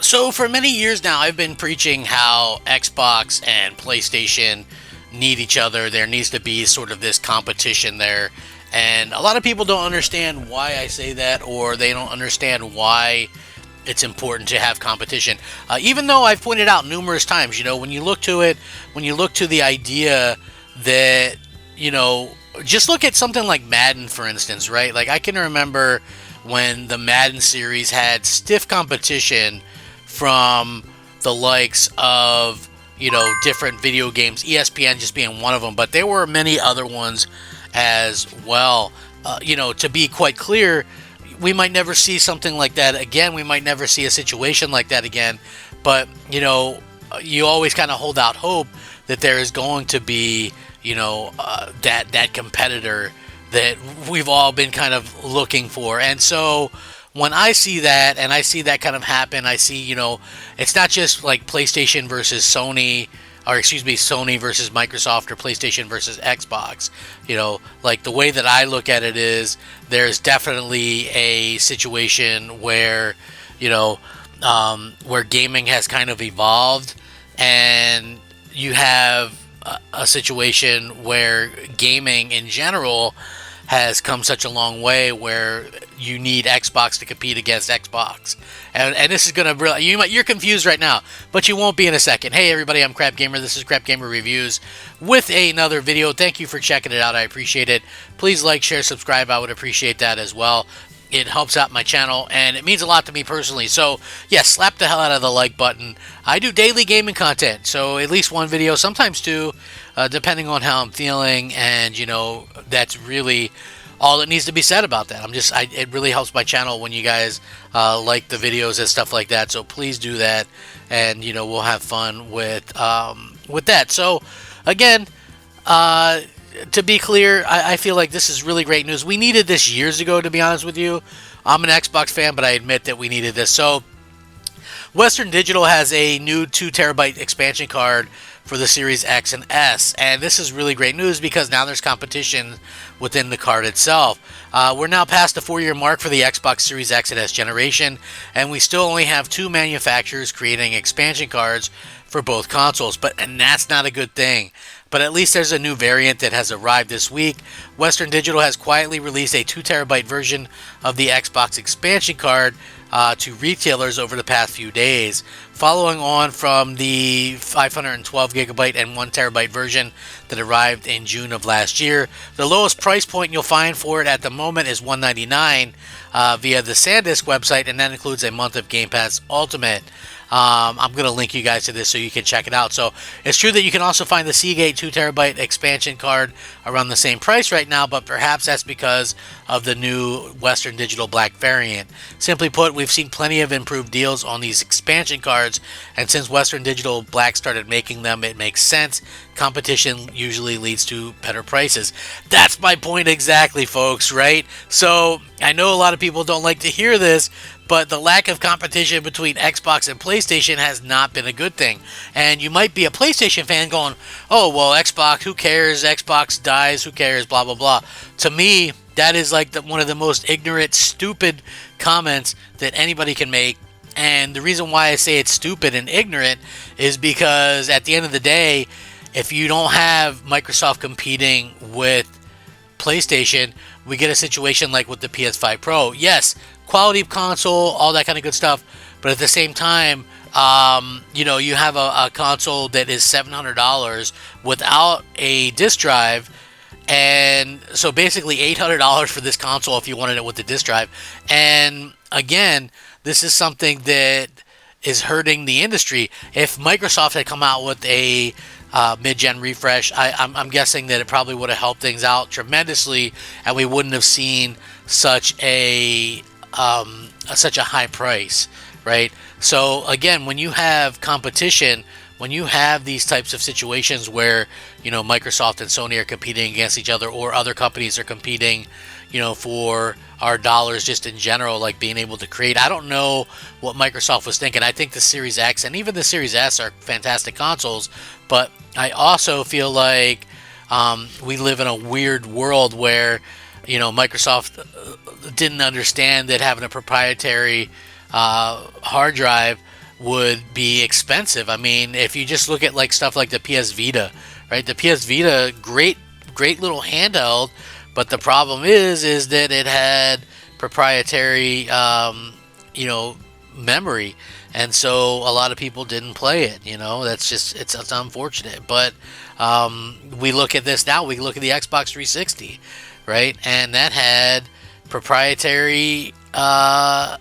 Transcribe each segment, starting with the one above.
So for many years now, I've been preaching how Xbox and PlayStation need each other. There needs to be sort of this competition there. And a lot of people don't understand why I say that, or they don't understand why it's important to have competition. Even though I've pointed out numerous times, when you look to it, when you look to the idea that, just look at something like Madden, for instance, right? Like, I can remember when the Madden series had stiff competition from the likes of, different video games, ESPN just being one of them, but there were many other ones as well. To be quite clear, we might never see something like that again. We might never see a situation like that again. But, you always kind of hold out hope that there is going to be, that competitor that we've all been kind of looking for. And so when I see that, and I see that kind of happen, I see, it's not just like PlayStation versus Sony, or excuse me, Sony versus Microsoft, or PlayStation versus Xbox. Like, the way that I look at it is there's definitely a situation where, where gaming has kind of evolved, and you have a situation where gaming in general has come such a long way where you need Xbox to compete against Xbox. And this is going to really... You're confused right now, but you won't be in a second. Hey, everybody, I'm Crap Gamer. This is Crap Gamer Reviews with another video. Thank you for checking it out. I appreciate it. Please like, share, subscribe. I would appreciate that as well. It helps out my channel, and it means a lot to me personally. So, yes, slap the hell out of the like button. I do daily gaming content, so at least one video, sometimes two, depending on how I'm feeling, and, that's really all that needs to be said about that. It really helps my channel when you guys like the videos and stuff like that, so please do that, and, we'll have fun with that. So, again, to be clear, I feel like this is really great news. We needed this years ago, to be honest with you. I'm an Xbox fan, but I admit that we needed this. So, Western Digital has a new 2TB expansion card for the Series X and S, and this is really great news because now there's competition within the card itself. We're now past the 4-year mark for the Xbox Series X and S generation, and we still only have 2 manufacturers creating expansion cards for both consoles, and that's not a good thing. But at least there's a new variant that has arrived this week. Western Digital has quietly released a 2TB version of the Xbox expansion card to retailers over the past few days, following on from the 512GB and 1TB version that arrived in June of last year. The lowest price point you'll find for it at the moment is $199 via the SanDisk website, and that includes a month of Game Pass Ultimate. I'm going to link you guys to this so you can check it out. So it's true that you can also find the Seagate 2TB expansion card around the same price right now, but perhaps that's because of the new Western Digital Black variant. Simply put, we've seen plenty of improved deals on these expansion cards, and since Western Digital Black started making them, it makes sense. Competition usually leads to better prices. That's my point exactly, folks, right? So I know a lot of people don't like to hear this, but the lack of competition between Xbox and PlayStation has not been a good thing. And you might be a PlayStation fan going, oh, well, Xbox, who cares? Xbox dies, who cares? Blah, blah, blah. To me, that is like one of the most ignorant, stupid comments that anybody can make. And the reason why I say it's stupid and ignorant is because at the end of the day, if you don't have Microsoft competing with PlayStation, we get a situation like with the PS5 Pro. Yes, quality of console, all that kind of good stuff, but at the same time, you have a console that is $700 without a disc drive, and so basically $800 for this console if you wanted it with the disc drive. And again, this is something that is hurting the industry. If Microsoft had come out with a mid-gen refresh, I'm guessing that it probably would have helped things out tremendously, and we wouldn't have seen such a high price, right? So again, when you have competition, when you have these types of situations where Microsoft and Sony are competing against each other, or other companies are competing, for our dollars just in general, like being able to create. I don't know what Microsoft was thinking. I think the Series X and even the Series S are fantastic consoles, but I also feel like we live in a weird world where Microsoft didn't understand that having a proprietary hard drive would be expensive. I mean, if you just look at like stuff like the PS Vita, right? The PS Vita, great little handheld, but the problem is that it had proprietary, memory, and so a lot of people didn't play it. That's just it's unfortunate. But we look at this now. We look at the Xbox 360, right, and that had proprietary, a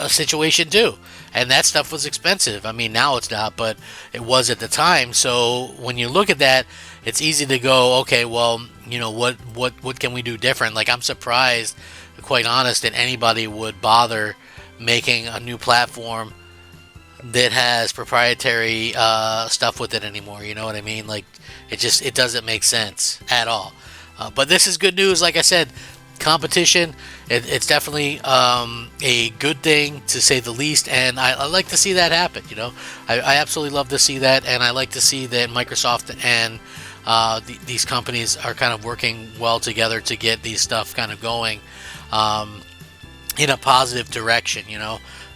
situation too. And that stuff was expensive. I mean, now it's not, but it was at the time. So when you look at that, it's easy to go, okay, well, what can we do different? Like, I'm surprised, quite honest, that anybody would bother making a new platform that has proprietary stuff with it anymore. You know what I mean? Like, it doesn't make sense at all. But this is good news. Like I said, competition, it's definitely a good thing, to say the least, and I like to see that happen. I absolutely love to see that, and I like to see that Microsoft and these companies are kind of working well together to get these stuff kind of going in a positive direction.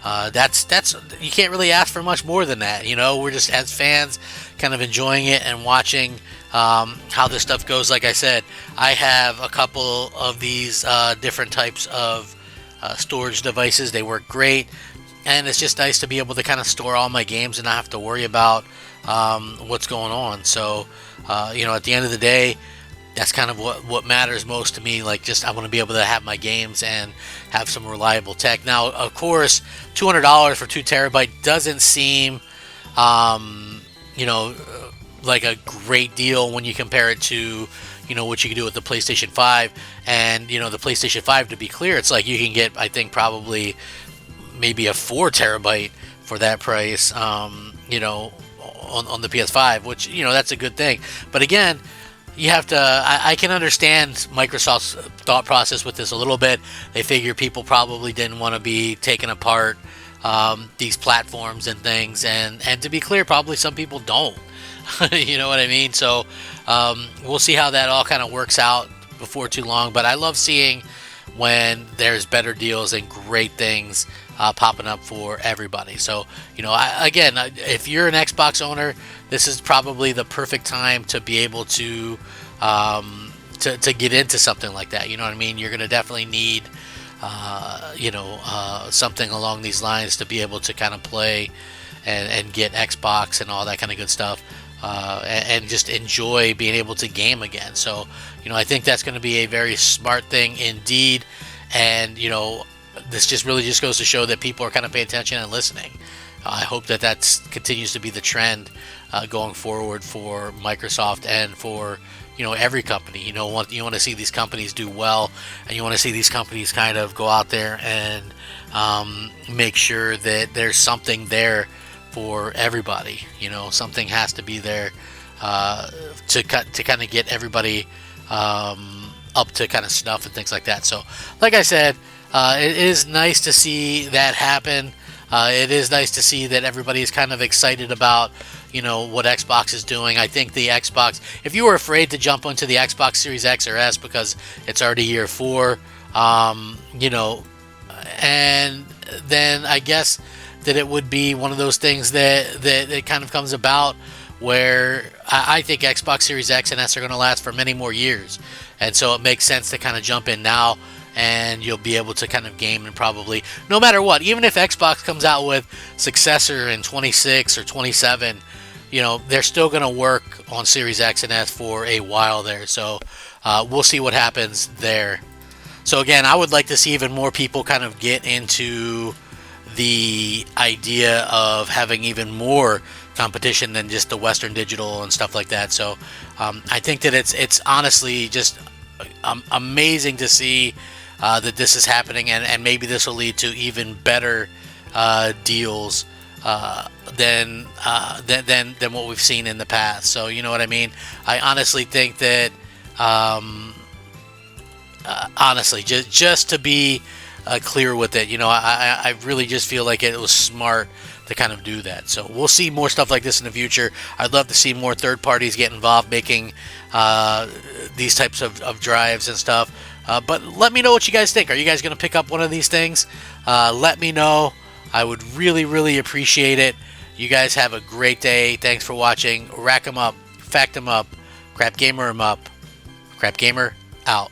That's you can't really ask for much more than that. We're just, as fans, kind of enjoying it and watching how this stuff goes. Like I said, I have a couple of these different types of storage devices. They work great, and it's just nice to be able to kind of store all my games and not have to worry about what's going on. So at the end of the day, that's kind of what matters most to me. Like, just, I want to be able to have my games and have some reliable tech. Now, of course, $200 for 2 terabyte doesn't seem like a great deal when you compare it to what you can do with the PlayStation 5. And the PlayStation 5, to be clear, it's like you can get, I think, probably maybe a 4 terabyte for that price, on the PS5, which, that's a good thing. But again, you have to, I can understand Microsoft's thought process with this a little bit. They figure people probably didn't want to be taking apart these platforms and things, and to be clear, probably some people don't. You know what I mean? So we'll see how that all kind of works out before too long. But I love seeing when there's better deals and great things popping up for everybody. So, again, if you're an Xbox owner, this is probably the perfect time to be able to get into something like that. You know what I mean? You're going to definitely need, something along these lines to be able to kind of play and get Xbox and all that kind of good stuff. And just enjoy being able to game again. So, I think that's going to be a very smart thing indeed. And, this just really just goes to show that people are kind of paying attention and listening. I hope that continues to be the trend going forward for Microsoft and for, every company. You want to see these companies do well, and you want to see these companies kind of go out there and make sure that there's something there for everybody. Something has to be there to kind of get everybody up to kind of snuff and things like that. So, like I said, it is nice to see that happen. It is nice to see that everybody is kind of excited about, what Xbox is doing. I think the Xbox, if you were afraid to jump onto the Xbox Series X or S because it's already year 4, and then I guess that it would be one of those things that it kind of comes about where I think Xbox Series X and S are going to last for many more years. And so it makes sense to kind of jump in now, and you'll be able to kind of game, and probably, no matter what, even if Xbox comes out with successor in 26 or 27, they're still going to work on Series X and S for a while there. So we'll see what happens there. So again, I would like to see even more people kind of get into the idea of having even more competition than just the Western Digital and stuff like that. So I think that it's honestly just amazing to see that this is happening, and maybe this will lead to even better deals than what we've seen in the past. So you know what I mean? I honestly think that honestly, just to be clear with it, I really just feel like it was smart to kind of do that. So we'll see more stuff like this in the future. I'd love to see more third parties get involved making these types of drives and stuff. But let me know what you guys think. Are you guys going to pick up one of these things? Let me know. I would really, really appreciate it. You guys have a great day. Thanks for watching. Rack 'em up, fact 'em up, crap gamer 'em up, crap gamer out.